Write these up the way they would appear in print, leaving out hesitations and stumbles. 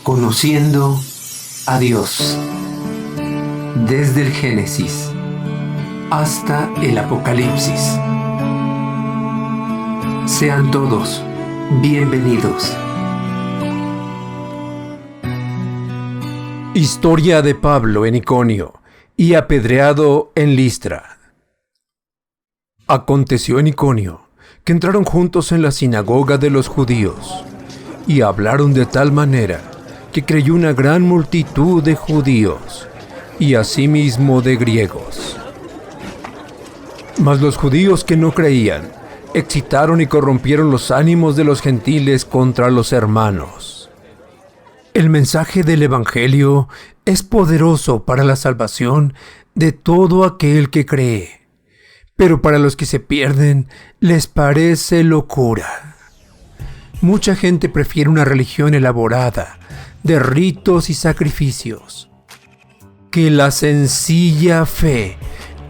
Conociendo a Dios, desde el Génesis hasta el Apocalipsis. Sean todos bienvenidos. Historia de Pablo en Iconio y apedreado en Listra. Aconteció en Iconio que entraron juntos en la sinagoga de los judíos y hablaron de tal manera que creyó una gran multitud de judíos y asimismo de griegos. Mas los judíos que no creían excitaron y corrompieron los ánimos de los gentiles contra los hermanos. El mensaje del Evangelio es poderoso para la salvación de todo aquel que cree, pero para los que se pierden les parece locura. Mucha gente prefiere una religión elaborada, de ritos y sacrificios, que la sencilla fe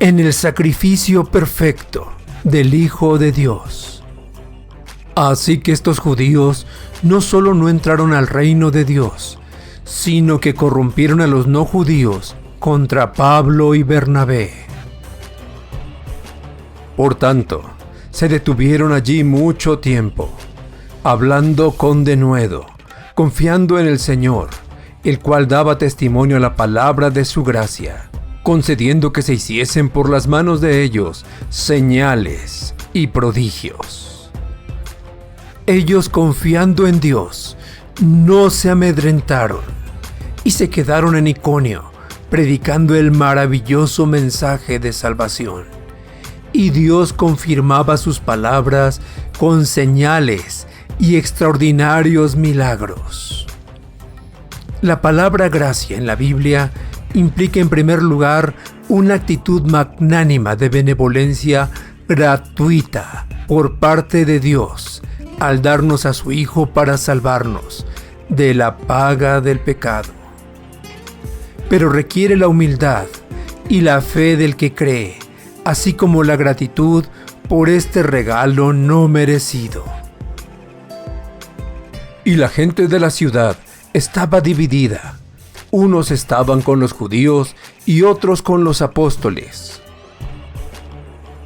en el sacrificio perfecto del Hijo de Dios. Así que estos judíos no solo no entraron al reino de Dios, sino que corrompieron a los no judíos contra Pablo y Bernabé. Por tanto, se detuvieron allí mucho tiempo, hablando con denuedo, confiando en el Señor, el cual daba testimonio a la palabra de su gracia, concediendo que se hiciesen por las manos de ellos señales y prodigios. Ellos, confiando en Dios, no se amedrentaron y se quedaron en Iconio, predicando el maravilloso mensaje de salvación. Y Dios confirmaba sus palabras con señales y extraordinarios milagros. La palabra gracia en la Biblia implica en primer lugar una actitud magnánima de benevolencia gratuita por parte de Dios al darnos a su Hijo para salvarnos de la paga del pecado. Pero requiere la humildad y la fe del que cree, así como la gratitud por este regalo no merecido. Y la gente de la ciudad estaba dividida. Unos estaban con los judíos y otros con los apóstoles.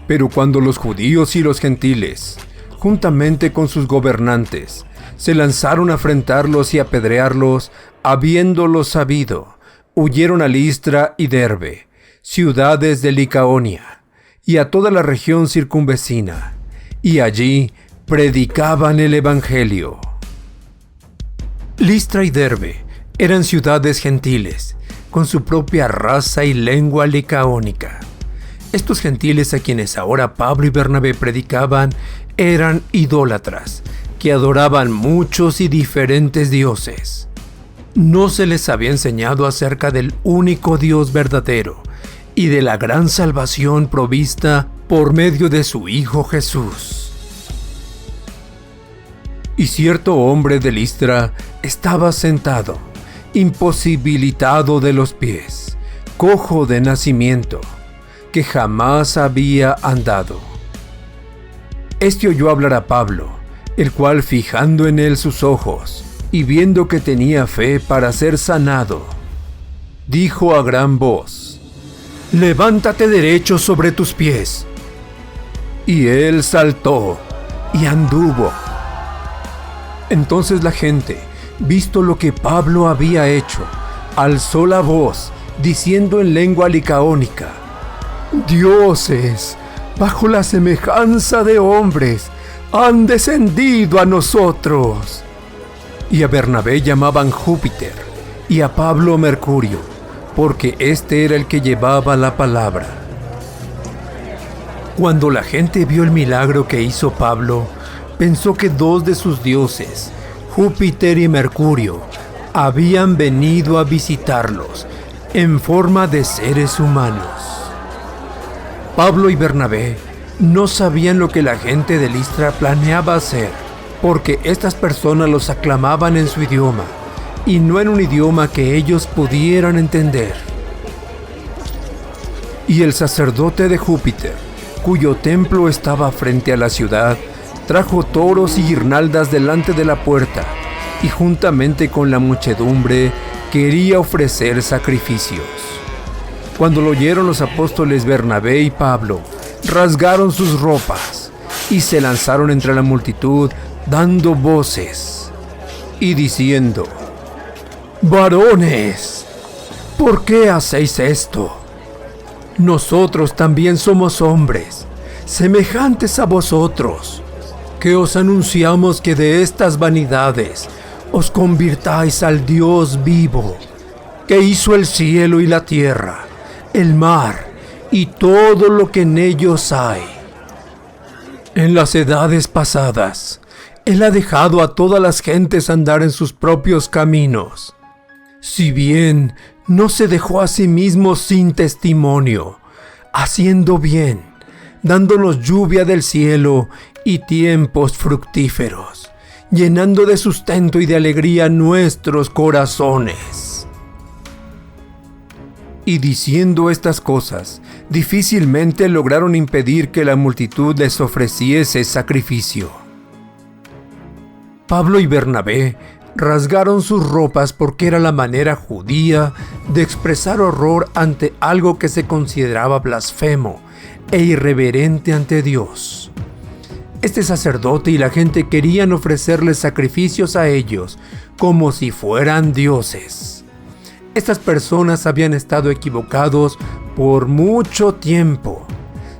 Pero cuando los judíos y los gentiles, juntamente con sus gobernantes, se lanzaron a afrentarlos y apedrearlos, habiéndolo sabido, huyeron a Listra y Derbe, ciudades de Licaonia, y a toda la región circunvecina, y allí predicaban el Evangelio. Listra y Derbe eran ciudades gentiles, con su propia raza y lengua licaónica. Estos gentiles a quienes ahora Pablo y Bernabé predicaban eran idólatras, que adoraban muchos y diferentes dioses. No se les había enseñado acerca del único Dios verdadero y de la gran salvación provista por medio de su Hijo Jesús. Y cierto hombre de Listra estaba sentado, imposibilitado de los pies, cojo de nacimiento, que jamás había andado. Este oyó hablar a Pablo, el cual, fijando en él sus ojos y viendo que tenía fe para ser sanado, dijo a gran voz: «Levántate derecho sobre tus pies». Y él saltó y anduvo. Entonces la gente, visto lo que Pablo había hecho, alzó la voz, diciendo en lengua licaónica: «Dioses, bajo la semejanza de hombres, han descendido a nosotros». Y a Bernabé llamaban Júpiter, y a Pablo Mercurio, porque este era el que llevaba la palabra. Cuando la gente vio el milagro que hizo Pablo, pensó que dos de sus dioses, Júpiter y Mercurio, habían venido a visitarlos en forma de seres humanos. Pablo y Bernabé no sabían lo que la gente de Listra planeaba hacer, porque estas personas los aclamaban en su idioma, y no en un idioma que ellos pudieran entender. Y el sacerdote de Júpiter, cuyo templo estaba frente a la ciudad, trajo toros y guirnaldas delante de la puerta y juntamente con la muchedumbre quería ofrecer sacrificios. Cuando lo oyeron los apóstoles Bernabé y Pablo, rasgaron sus ropas y se lanzaron entre la multitud dando voces y diciendo: «Varones, ¿por qué hacéis esto? Nosotros también somos hombres, semejantes a vosotros, que os anunciamos que de estas vanidades os convirtáis al Dios vivo, que hizo el cielo y la tierra, el mar y todo lo que en ellos hay. En las edades pasadas, Él ha dejado a todas las gentes andar en sus propios caminos. Si bien no se dejó a sí mismo sin testimonio, haciendo bien, dándonos lluvia del cielo y tiempos fructíferos, llenando de sustento y de alegría nuestros corazones». Y diciendo estas cosas, difícilmente lograron impedir que la multitud les ofreciese sacrificio. Pablo y Bernabé rasgaron sus ropas porque era la manera judía de expresar horror ante algo que se consideraba blasfemo e irreverente ante Dios. Este sacerdote y la gente querían ofrecerles sacrificios a ellos como si fueran dioses. Estas personas habían estado equivocados por mucho tiempo.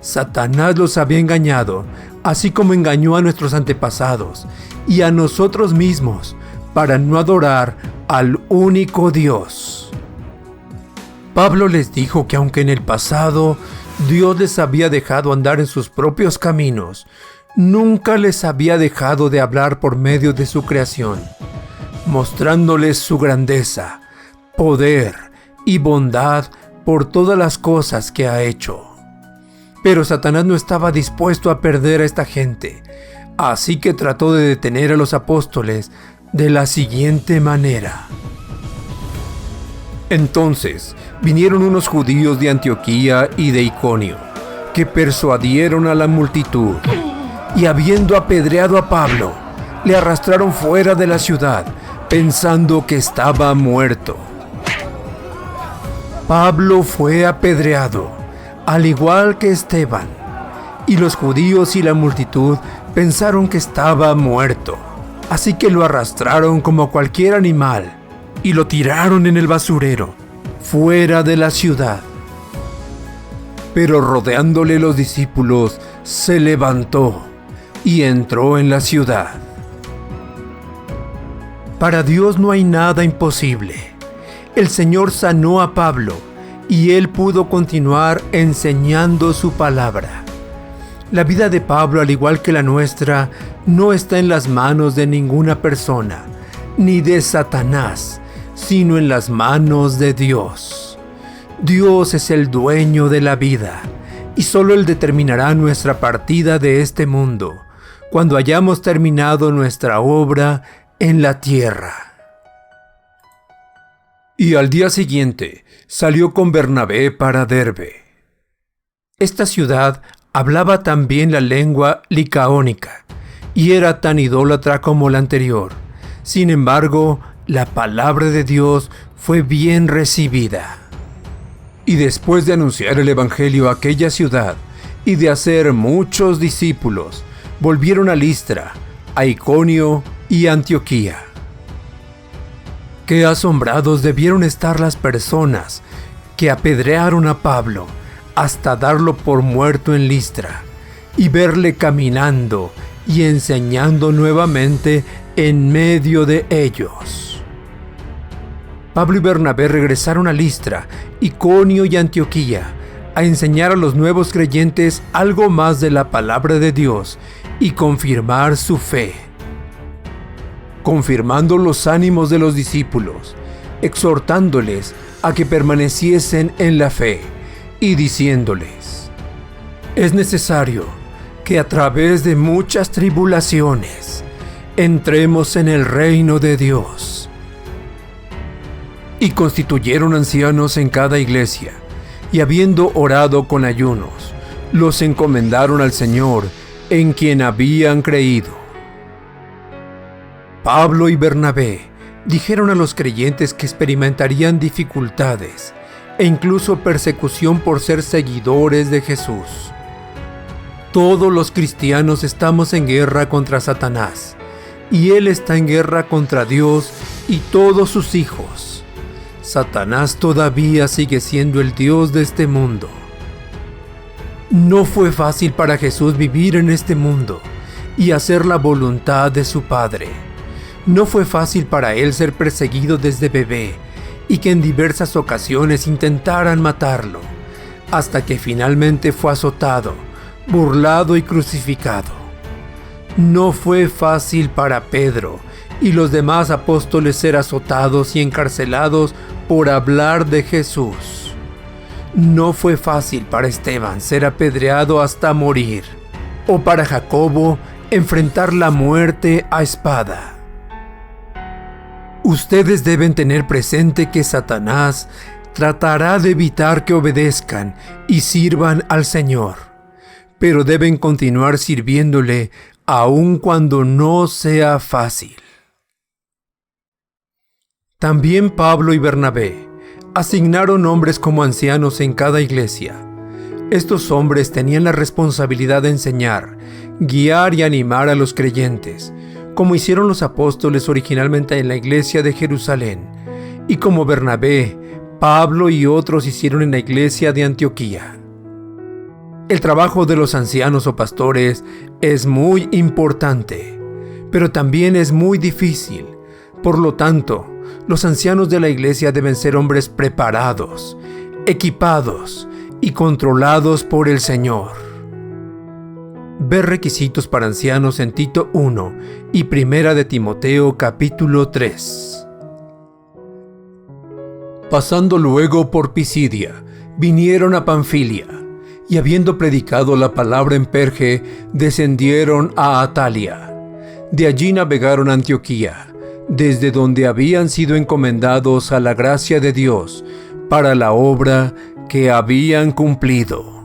Satanás los había engañado, así como engañó a nuestros antepasados y a nosotros mismos, para no adorar al único Dios. Pablo les dijo que aunque en el pasado Dios les había dejado andar en sus propios caminos, nunca les había dejado de hablar por medio de su creación, mostrándoles su grandeza, poder y bondad por todas las cosas que ha hecho. Pero Satanás no estaba dispuesto a perder a esta gente, así que trató de detener a los apóstoles de la siguiente manera. Entonces vinieron unos judíos de Antioquía y de Iconio, que persuadieron a la multitud, y habiendo apedreado a Pablo, le arrastraron fuera de la ciudad, pensando que estaba muerto. Pablo fue apedreado, al igual que Esteban, y los judíos y la multitud pensaron que estaba muerto. Así que lo arrastraron como cualquier animal y lo tiraron en el basurero, fuera de la ciudad. Pero rodeándole los discípulos, se levantó y entró en la ciudad. Para Dios no hay nada imposible. El Señor sanó a Pablo y él pudo continuar enseñando su palabra. La vida de Pablo, al igual que la nuestra, no está en las manos de ninguna persona, ni de Satanás, sino en las manos de Dios. Dios es el dueño de la vida, y solo Él determinará nuestra partida de este mundo, cuando hayamos terminado nuestra obra en la tierra. Y al día siguiente salió con Bernabé para Derbe. Esta ciudad hablaba también la lengua licaónica y era tan idólatra como la anterior. Sin embargo, la palabra de Dios fue bien recibida. Y después de anunciar el evangelio a aquella ciudad y de hacer muchos discípulos, volvieron a Listra, a Iconio y a Antioquía. Qué asombrados debieron estar las personas que apedrearon a Pablo hasta darlo por muerto en Listra, y verle caminando y enseñando nuevamente en medio de ellos. Pablo y Bernabé regresaron a Listra, Iconio y Antioquía a enseñar a los nuevos creyentes algo más de la palabra de Dios y confirmar su fe, confirmando los ánimos de los discípulos, exhortándoles a que permaneciesen en la fe y diciéndoles: es necesario que a través de muchas tribulaciones entremos en el reino de Dios. Y constituyeron ancianos en cada iglesia, y habiendo orado con ayunos, los encomendaron al Señor en quien habían creído. Pablo y Bernabé dijeron a los creyentes que experimentarían dificultades e incluso persecución por ser seguidores de Jesús. Todos los cristianos estamos en guerra contra Satanás, y él está en guerra contra Dios y todos sus hijos. Satanás todavía sigue siendo el Dios de este mundo. No fue fácil para Jesús vivir en este mundo y hacer la voluntad de su Padre. No fue fácil para él ser perseguido desde bebé y que en diversas ocasiones intentaran matarlo, hasta que finalmente fue azotado, burlado y crucificado. No fue fácil para Pedro y los demás apóstoles ser azotados y encarcelados por hablar de Jesús. No fue fácil para Esteban ser apedreado hasta morir, o para Jacobo enfrentar la muerte a espada. Ustedes deben tener presente que Satanás tratará de evitar que obedezcan y sirvan al Señor, pero deben continuar sirviéndole aun cuando no sea fácil. También Pablo y Bernabé asignaron hombres como ancianos en cada iglesia. Estos hombres tenían la responsabilidad de enseñar, guiar y animar a los creyentes, como hicieron los apóstoles originalmente en la iglesia de Jerusalén, y como Bernabé, Pablo y otros hicieron en la iglesia de Antioquía. El trabajo de los ancianos o pastores es muy importante, pero también es muy difícil. Por lo tanto, los ancianos de la iglesia deben ser hombres preparados, equipados y controlados por el Señor. Ver requisitos para ancianos en Tito 1 y Primera de Timoteo capítulo 3. Pasando luego por Pisidia, vinieron a Panfilia, y habiendo predicado la palabra en Perge, descendieron a Atalia. De allí navegaron a Antioquía, desde donde habían sido encomendados a la gracia de Dios para la obra que habían cumplido.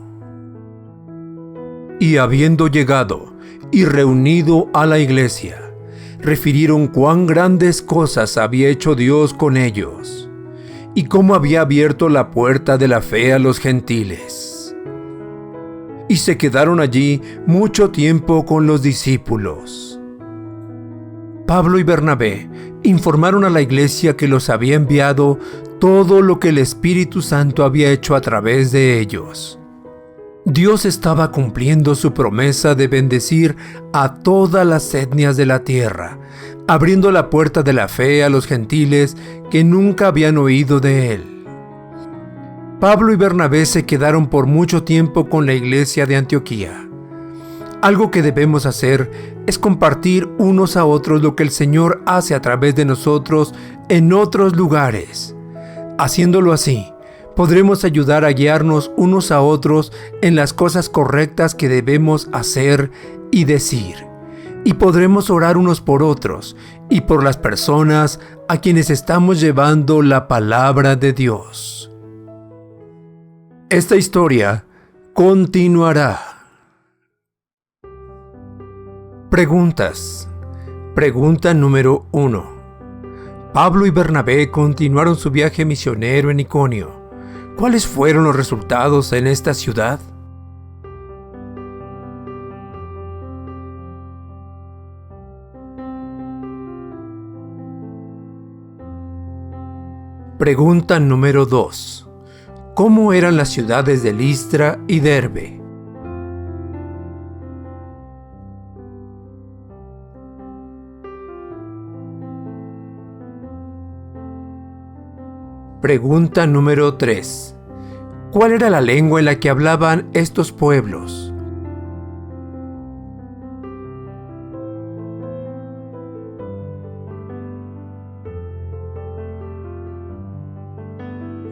Y habiendo llegado y reunido a la iglesia, refirieron cuán grandes cosas había hecho Dios con ellos, y cómo había abierto la puerta de la fe a los gentiles. Y se quedaron allí mucho tiempo con los discípulos. Pablo y Bernabé informaron a la iglesia que los había enviado todo lo que el Espíritu Santo había hecho a través de ellos. Dios estaba cumpliendo su promesa de bendecir a todas las etnias de la tierra, abriendo la puerta de la fe a los gentiles que nunca habían oído de Él. Pablo y Bernabé se quedaron por mucho tiempo con la iglesia de Antioquía. Algo que debemos hacer es compartir unos a otros lo que el Señor hace a través de nosotros en otros lugares. Haciéndolo así, podremos ayudar a guiarnos unos a otros en las cosas correctas que debemos hacer y decir. Y podremos orar unos por otros y por las personas a quienes estamos llevando la palabra de Dios. Esta historia continuará. Preguntas. Pregunta número 1. Pablo y Bernabé continuaron su viaje misionero en Iconio. ¿Cuáles fueron los resultados en esta ciudad? Pregunta número 2. ¿Cómo eran las ciudades de Listra y Derbe? Pregunta número 3. ¿Cuál era la lengua en la que hablaban estos pueblos?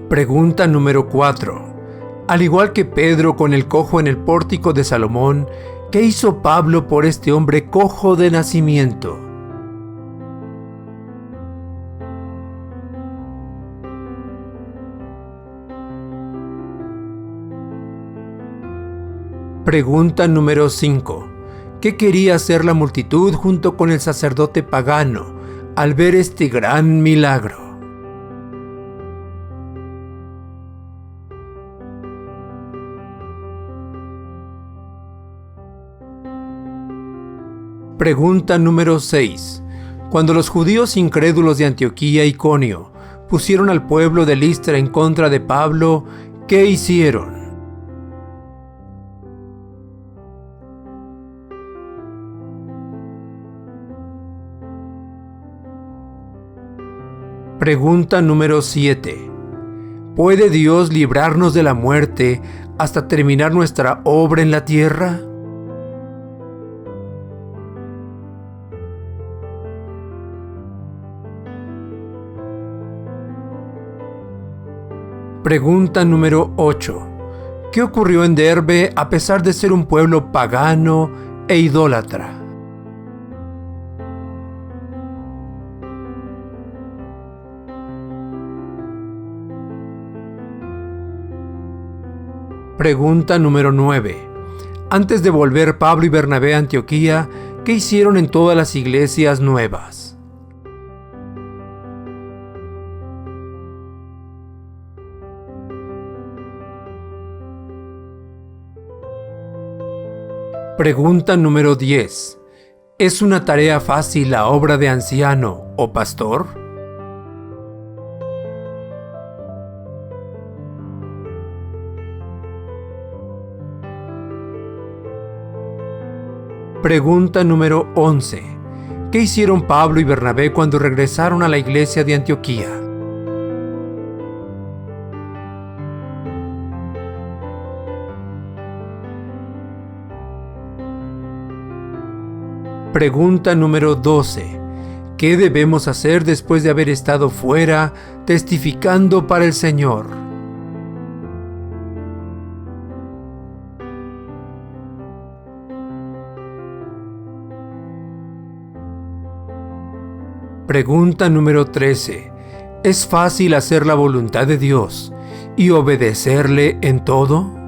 Pregunta número 4. Al igual que Pedro con el cojo en el pórtico de Salomón, ¿qué hizo Pablo por este hombre cojo de nacimiento? Pregunta número 5. ¿Qué quería hacer la multitud junto con el sacerdote pagano al ver este gran milagro. Pregunta número 6. Cuando los judíos incrédulos de Antioquía y Iconio pusieron al pueblo de Listra en contra de Pablo, ¿qué hicieron? Pregunta número 7. ¿Puede Dios librarnos de la muerte hasta terminar nuestra obra en la tierra? Pregunta número 8. ¿Qué ocurrió en Derbe a pesar de ser un pueblo pagano e idólatra? Pregunta número 9. Antes de volver Pablo y Bernabé a Antioquía, ¿qué hicieron en todas las iglesias nuevas? Pregunta número 10. ¿Es una tarea fácil la obra de anciano o pastor? Pregunta número 11. ¿Qué hicieron Pablo y Bernabé cuando regresaron a la iglesia de Antioquía? Pregunta número 12. ¿Qué debemos hacer después de haber estado fuera testificando para el Señor? Pregunta número 13. ¿Es fácil hacer la voluntad de Dios y obedecerle en todo?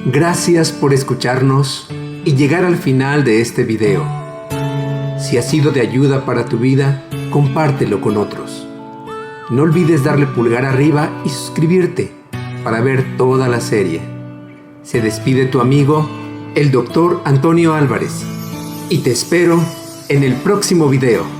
Gracias por escucharnos y llegar al final de este video. Si ha sido de ayuda para tu vida, compártelo con otros. No olvides darle pulgar arriba y suscribirte para ver toda la serie. Se despide tu amigo, el Dr. Antonio Álvarez, y te espero en el próximo video.